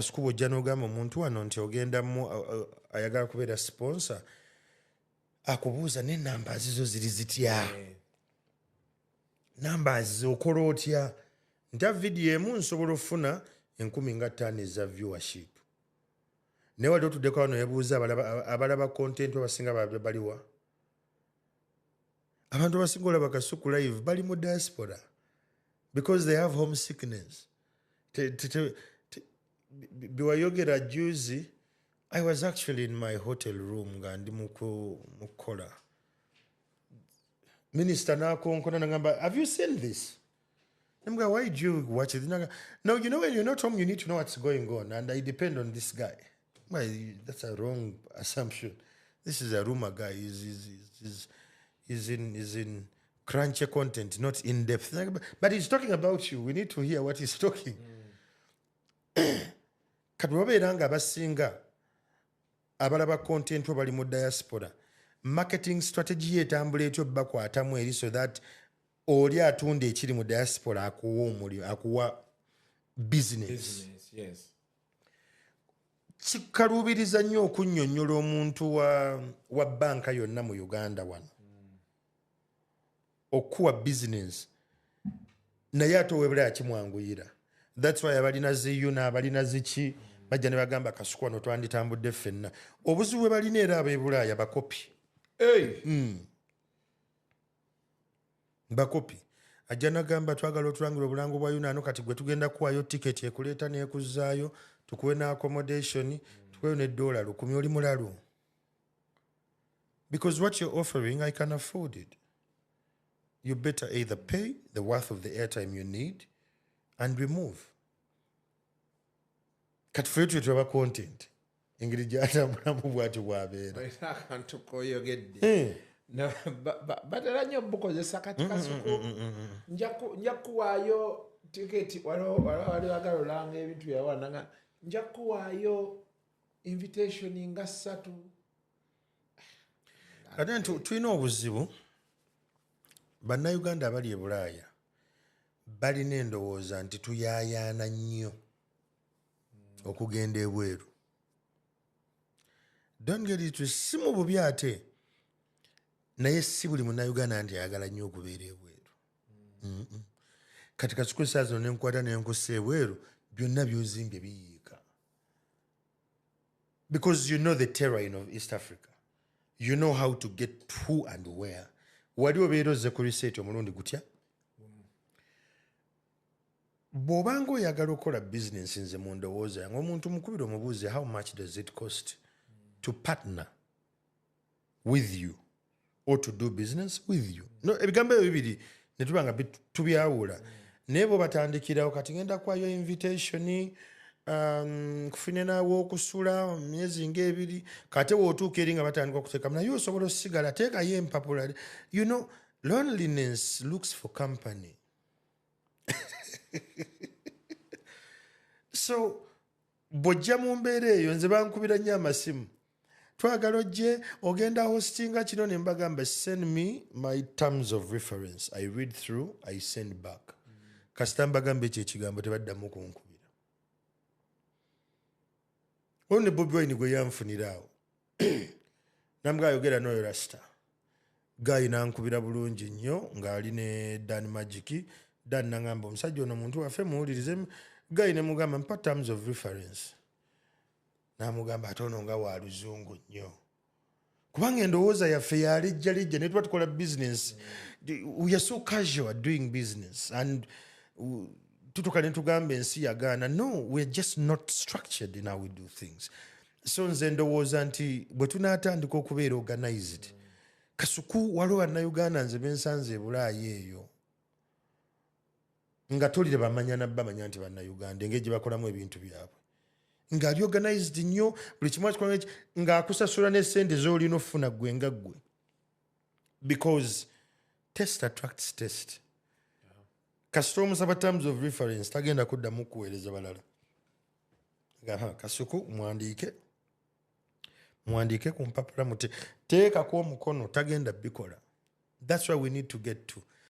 Kasuku bw'ojja n'ogamba omuntu wano nti ogendamu ayagala kubeera sponsor akubuuza n'ennamba zizo ziri zitya namba okola otya nta vidiyo emu nsobola okufuna 15,000 eza viewership naye wali otuddeko wano yebuuza abalaba content abasinga baliwa abantu abasinga olaba Kasuku live bali mu diaspora because they have homesickness biwayogera juzi I was actually in my hotel room nga ndi mukola minister nakonkona nagamba have you seen this Namga, why do you watch it? No, you know when you're not home you need to know what's going on and I depend on this guy. Well, that's a wrong assumption. This is a rumor guy. He's in crunchy content, not in depth. But he's talking about you. We need to hear what he's talking. Katwabeeranga abasinga abalaba content bali mu diaspora. Marketing strategy etambula etyo bakwatamu eri so that oli atunda ekiri mu diaspora akuwa business. Yes. Kikalubiriza nnyo okunnyonnyola omuntu wa banka yonna mu Uganda wano okuwa business naye ate owebulaya kimwanguyira. That's why abalina ziyu n'abalina ziki bajja ne bagamba Kasuku wano twanditambudde ffenna obuzibu bwe balina era ab'ebulaaya bakopi. Bakopi ajja nagamba twagala otulangira obulango bwa Yunaano kati gwe tugenda kuwayo tiketi ekuleeta n'ekuzaayo tukuwe na accommodation tukuwe ne $100 oli mulalu because what you're offering I can afford it. You better either pay the worth of the airtime you need and remove. Kati ffe twetwaba content engeri gyatambulamu bwatyo bwabeera akantu koyogedde batera nnyo bukozesa kati Kasuku nja kuwaayo tiketi wali wagala olanga ebintu byawananga nja kuwaayo invitation nga 3 ate tulina obuzibu bannayuganda abali e Bulaaya balina endowooza nti tuyaayaana nnyo okugenda ebweru. Don't get it si mu bubi ate naye si buli munnayuganda nti ayagala nnyo okubeera ebweru. Kati Kasuku saa zino nenkwata nenkussa ebweru byonna byozimbye biyiika because you know the terrain of East Africa. You know how to get who and where. Wali obeera ozze ku research omulundi gutya bw'obanga oyagala okukola business nze mu ndowooza yange omuntu mukubira omubuuze how much does it cost to partner with you or to do business with you. No, ebigambo ebyo bibiri ne tuba nga tubyawula naye bo batandikirawo kati ngenda kwayo invitation kufune naawe okusula myezi ng'ebiri kate wootuuka eri nga batandika okuteekamu naye osobola osigala teekayo empapula. You know, loneliness looks for company. So bw'ojja mu mbeera eyo nze bankubira nnyo amasimu twagala ojje ogenda hostinga kino ne mbagamba send me my terms of reference I read through I send back. Kasita mbagamba ekyo ekigambo tebaddamu kunkubira. Ono ne Bobi Wine gwe yanfunira awo namuga ayogera n'oyo rasita gayi nankubira bulungi nnyo ng'ali ne Dan Magic. Dan nangamba omusajja ono muntu waffe muwulirize gayi ne mugamba mpa terms of reference namugamba ate ono nga wa luzungu nnyo kubanga endowooza yaffe yalijjalijja ne tuba tukola business. We are so casual at doing business and tutuka ne tugamba ensi yagaana. No, we're just not structured in how we do things. So nze ndowooza nti bwe tunaatandika okubeera organized Kasuku waliwo bannayuganda nze bensanze e Bulaaya eyo nga tolire bamanyana bamanya nti bannayuganda engeri gye bakolamu ebintu byabwe ng'ali organized nnyo buli kimu akikola ng'akusasula n'essente z'olina ofuna ggwe nga ggwe because test attracts test. Kasita omusaba terms of reference tagenda kuddamu kuweereza balala. Kasuku muwandiike ku mpapula teekako omukono tagenda bikola. That's why we need to get to